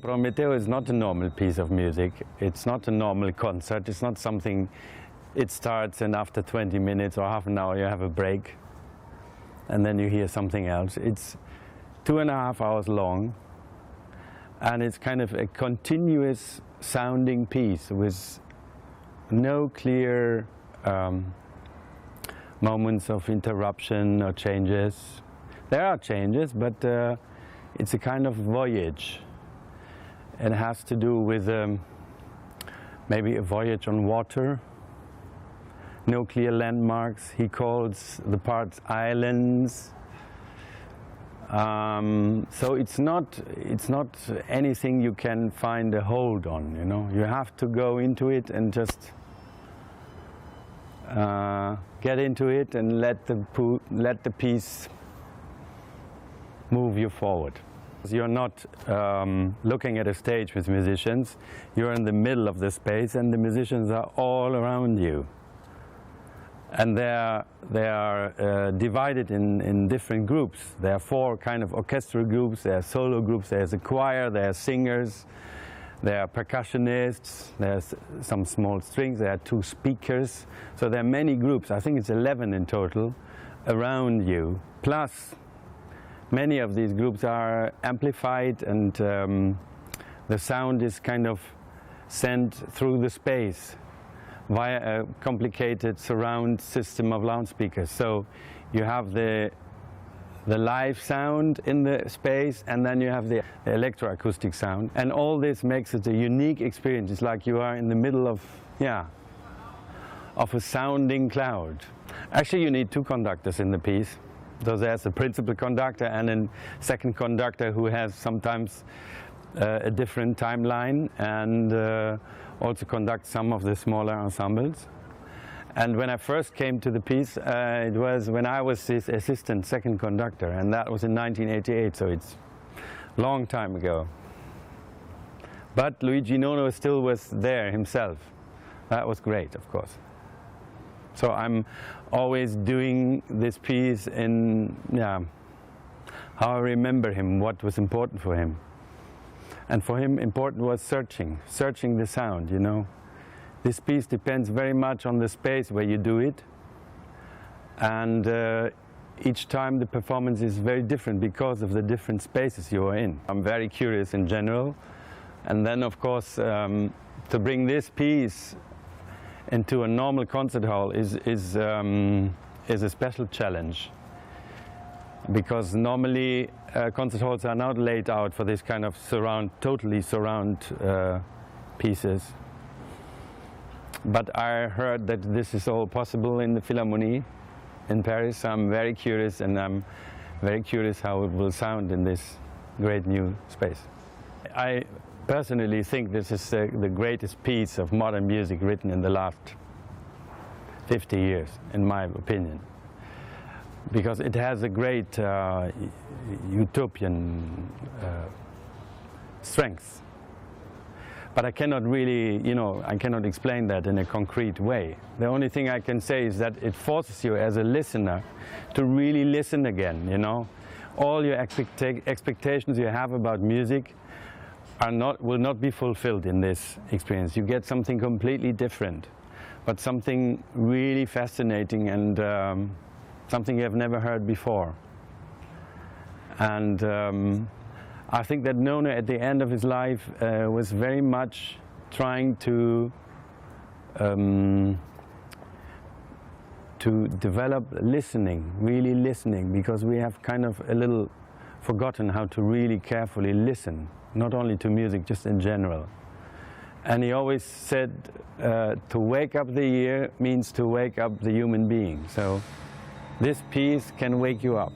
Prometeo is not a normal piece of music. It's not a normal concert. It's not something it starts and after 20 minutes or half an hour you have a break and then you hear something else. It's 2.5 hours long, and it's kind of a continuous sounding piece with no clear moments of interruption or changes. There are changes, but it's a kind of voyage. It has to do with maybe a voyage on water, no clear landmarks. He calls the parts islands. So it's not anything you can find a hold on, you know. You have to go into it and just get into it and let the piece move you forward. You're not looking at a stage with musicians. You're in the middle of the space and the musicians are all around you. And they are divided in different groups. There are 4 kind of orchestral groups. There are solo groups. There's a choir. There are singers. There are percussionists. There's some small strings. There are 2 speakers. So there are many groups. I think it's 11 in total around you. Plus, many of these groups are amplified, and the sound is kind of sent through the space via a complicated surround system of loudspeakers. So you have the live sound in the space, and then you have the electroacoustic sound. And all this makes it a unique experience. It's like you are in the middle of a sounding cloud. Actually, you need 2 conductors in the piece. So there's a principal conductor and a second conductor who has sometimes a different timeline and also conducts some of the smaller ensembles. And when I first came to the piece, it was when I was his assistant second conductor, and that was in 1988, so it's a long time ago. But Luigi Nono still was there himself. That was great, of course. So I'm always doing this piece in how I remember him, what was important for him. And for him, important was searching the sound, you know. This piece depends very much on the space where you do it. And each time the performance is very different because of the different spaces you are in. I'm very curious in general. And then, of course, to bring this piece into a normal concert hall is a special challenge, because normally concert halls are not laid out for this kind of totally surround pieces. But I heard that this is all possible in the Philharmonie in Paris. So I'm very curious, and I'm very curious how it will sound in this great new space. I personally think this is the greatest piece of modern music written in the last 50 years, in my opinion, because it has a great utopian strength. But I cannot really, I cannot explain that in a concrete way. The only thing I can say is that it forces you as a listener to really listen again, you know. All your expectations you have about music will not be fulfilled in this experience. You get something completely different, but something really fascinating and something you have never heard before. And I think that Nono at the end of his life was very much trying to develop listening, really listening, because we have kind of a little forgotten how to really carefully listen, not only to music, just in general. And he always said to wake up the ear means to wake up the human being. So this piece can wake you up.